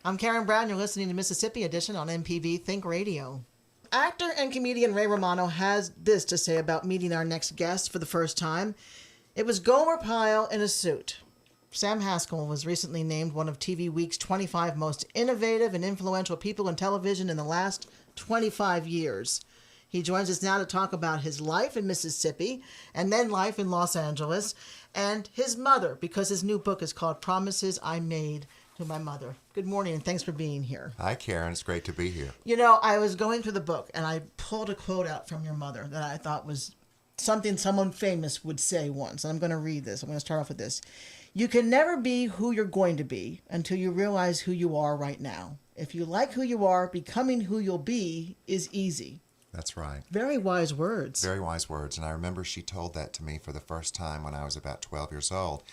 I'm Karen Brown. You're listening to Mississippi Edition on MPB Think Radio. Actor and comedian Ray Romano has this to say about meeting our next guest for the first time. It was Gomer Pyle in a suit. Sam Haskell was recently named one of TV Week's 25 most innovative and influential people in television in the last 25 years. He joins us now to talk about his life in Mississippi and then life in Los Angeles and his mother, because his new book is called Promises I Made to My Mother. Good morning, and thanks for being here. Hi, Karen. It's great to be here. You know, I was going through the book, and I pulled a quote out from your mother that I thought was something someone famous would say once. And I'm going to read this. I'm going to start off with this. You can never be who you're going to be until you realize who you are right now. If you like who you are, becoming who you'll be is easy. That's right. Very wise words. Very wise words. And I remember she told that to me for the first time when I was about 12 years old.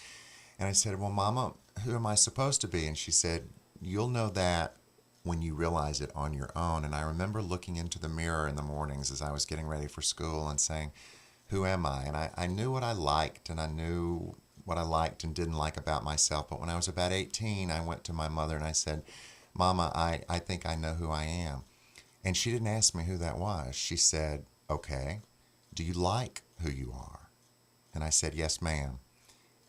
And I said, well, Mama, who am I supposed to be? And she said, you'll know that when you realize it on your own. And I remember looking into the mirror in the mornings as I was getting ready for school and saying, who am I? And I knew what I liked, and I knew what I liked and didn't like about myself. But when I was about 18, I went to my mother and I said, Mama, I think I know who I am. And she didn't ask me who that was. She said, okay, do you like who you are? And I said, yes, ma'am.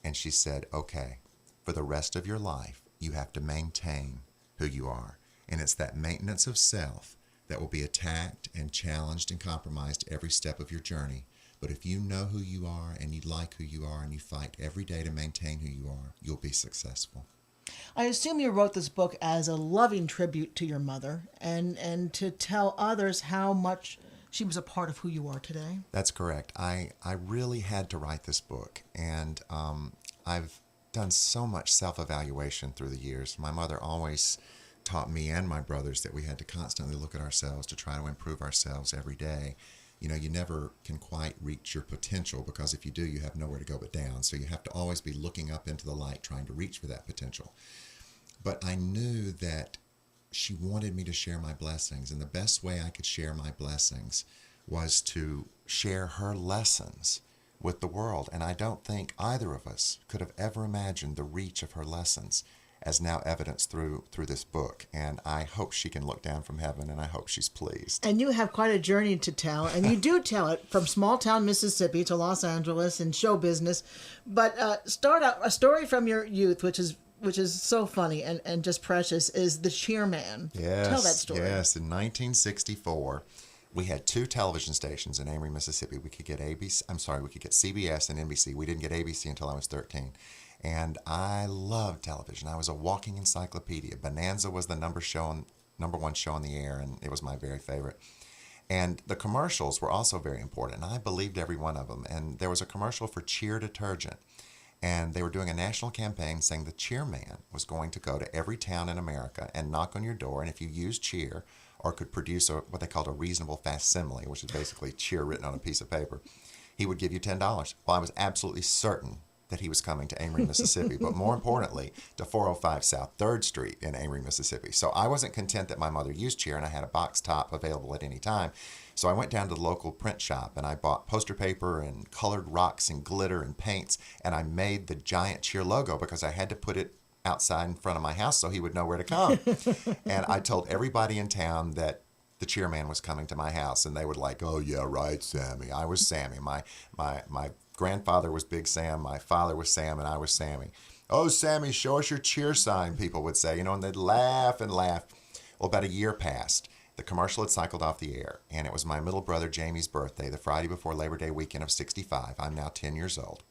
And she said, okay, for the rest of your life, you have to maintain who you are. And it's that maintenance of self that will be attacked and challenged and compromised every step of your journey. But if you know who you are and you like who you are and you fight every day to maintain who you are, you'll be successful. I assume you wrote this book as a loving tribute to your mother and to tell others how much she was a part of who you are today. That's correct. I really had to write this book, and I've done so much self-evaluation through the years. My mother always taught me and my brothers that we had to constantly look at ourselves to try to improve ourselves every day. You know, you never can quite reach your potential, because if you do, you have nowhere to go but down. So you have to always be looking up into the light, trying to reach for that potential. But I knew that she wanted me to share my blessings, and the best way I could share my blessings was to share her lessons with the world. And I don't think either of us could have ever imagined the reach of her lessons, as now evidenced through this book. And I hope she can look down from heaven, and I hope she's pleased. And you have quite a journey to tell, and you do tell it from small town Mississippi to Los Angeles and show business. But start out a story from your youth, which is so funny and just precious, is the Cheerman. Yes, tell that story. Yes, in 1964, we had two television stations in Amory, Mississippi. We could get CBS and NBC. We didn't get ABC until I was 13. And I loved television. I was a walking encyclopedia. Bonanza was the number one show on the air, and it was my very favorite. And the commercials were also very important, and I believed every one of them. And there was a commercial for Cheer detergent, and they were doing a national campaign saying the Cheerman was going to go to every town in America and knock on your door, and if you used Cheer or could produce what they called a reasonable facsimile, which is basically Cheer written on a piece of paper, he would give you $10. Well, I was absolutely certain that he was coming to Amory, Mississippi, but more importantly, to 405 South 3rd Street in Amory, Mississippi. So I wasn't content that my mother used Cheer and I had a box top available at any time. So I went down to the local print shop and I bought poster paper and colored rocks and glitter and paints, and I made the giant Cheer logo because I had to put it outside in front of my house so he would know where to come. And I told everybody in town that the Cheerman was coming to my house, and they were like, oh yeah, right, Sammy. I was Sammy. My grandfather was Big Sam, my father was Sam, and I was Sammy. Oh, Sammy, show us your cheer sign, people would say, and they'd laugh and laugh. Well, about a year passed. The commercial had cycled off the air, and it was my middle brother Jamie's birthday, the Friday before Labor Day weekend of 65. I'm now 10 years old.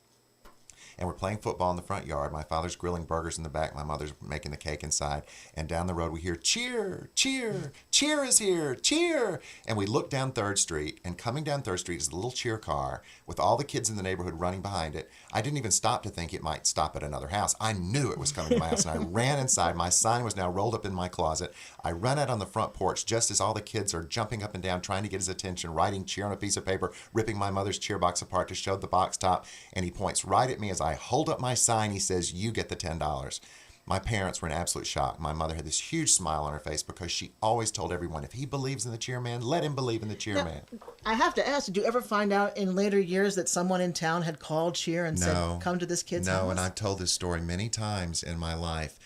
And we're playing football in the front yard. My father's grilling burgers in the back. My mother's making the cake inside. And down the road we hear, cheer, cheer, cheer is here, cheer. And we look down 3rd Street, and coming down 3rd Street is the little cheer car with all the kids in the neighborhood running behind it. I didn't even stop to think it might stop at another house. I knew it was coming to my house, and I ran inside. My sign was now rolled up in my closet. I run out on the front porch just as all the kids are jumping up and down, trying to get his attention, writing cheer on a piece of paper, ripping my mother's cheer box apart to show the box top. And he points right at me as I hold up my sign. He says, you get the $10. My parents were in absolute shock. My mother had this huge smile on her face because she always told everyone, if he believes in the Cheerman, let him believe in the Cheerman. I have to ask, did you ever find out in later years that someone in town had called Cheer and said, come to this kid's house? No, and I've told this story many times in my life.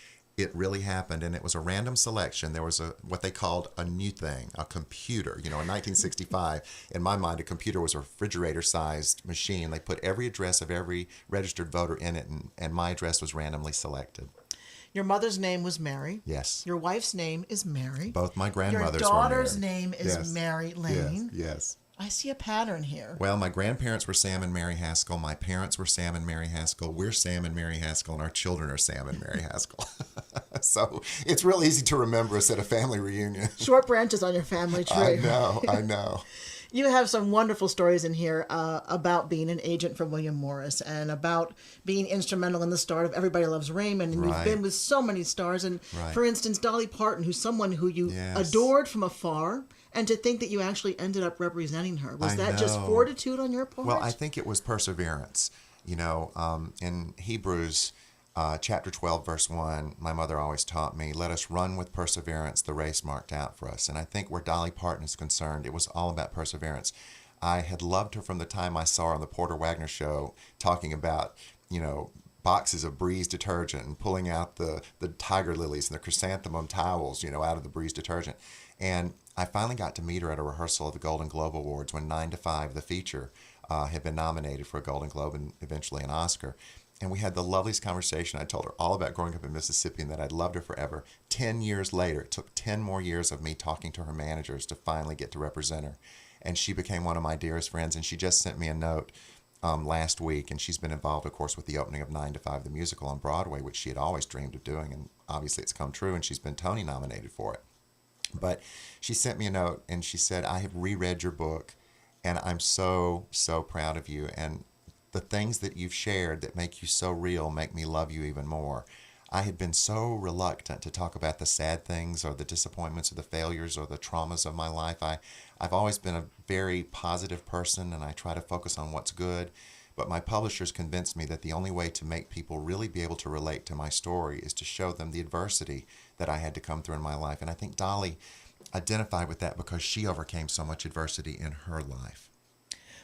it really happened, and it was a random selection. There was what they called a new thing, a computer. In 1965, in my mind, a computer was a refrigerator-sized machine. They put every address of every registered voter in it, and my address was randomly selected. Your mother's name was Mary. Yes. Your wife's name is Mary. Both my grandmothers Your daughter's were Mary. name is Yes. Mary Lane. Yes. I see a pattern here. Well, my grandparents were Sam and Mary Haskell. My parents were Sam and Mary Haskell. We're Sam and Mary Haskell, and our children are Sam and Mary Haskell. So it's real easy to remember us at a family reunion. Short branches on your family tree. I know. You have some wonderful stories in here about being an agent for William Morris and about being instrumental in the start of Everybody Loves Raymond. And you've been with so many stars. And for instance, Dolly Parton, who's someone who you adored from afar. And to think that you actually ended up representing her. Was that just fortitude on your part? Well, I think it was perseverance. In Hebrews chapter 12, verse 1, my mother always taught me, let us run with perseverance the race marked out for us. And I think where Dolly Parton is concerned, it was all about perseverance. I had loved her from the time I saw her on the Porter Wagner show talking about, boxes of Breeze detergent and pulling out the tiger lilies and the chrysanthemum towels, out of the Breeze detergent. And I finally got to meet her at a rehearsal of the Golden Globe Awards when 9 to 5, the feature, had been nominated for a Golden Globe and eventually an Oscar. And we had the loveliest conversation. I told her all about growing up in Mississippi and that I'd loved her forever. 10 years later, it took 10 more years of me talking to her managers to finally get to represent her. And she became one of my dearest friends. And she just sent me a note last week. And she's been involved, of course, with the opening of 9 to 5, the musical on Broadway, which she had always dreamed of doing. And obviously it's come true. And she's been Tony nominated for it. But she sent me a note and she said, I have reread your book and I'm so, so proud of you. And the things that you've shared that make you so real make me love you even more. I had been so reluctant to talk about the sad things or the disappointments or the failures or the traumas of my life. I've always been a very positive person and I try to focus on what's good. But my publishers convinced me that the only way to make people really be able to relate to my story is to show them the adversity that I had to come through in my life. And I think Dolly identified with that because she overcame so much adversity in her life.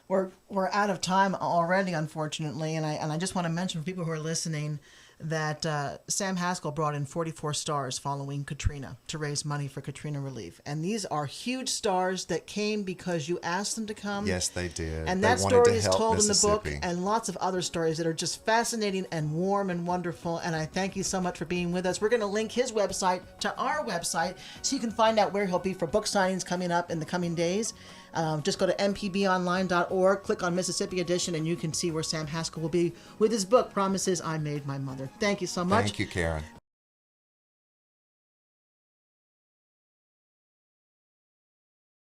We're out of time already, unfortunately, and I just want to mention for people who are listening that Sam Haskell brought in 44 stars following Katrina to raise money for Katrina relief. And these are huge stars that came because you asked them to come. Yes, they did. And that story is told in the book, and lots of other stories that are just fascinating and warm and wonderful. And I thank you so much for being with us. We're going to link his website to our website so you can find out where he'll be for book signings coming up in the coming days. Just go to mpbonline.org, click on Mississippi Edition, and you can see where Sam Haskell will be with his book, Promises I Made My Mother. Thank you so much. Thank you, Karen.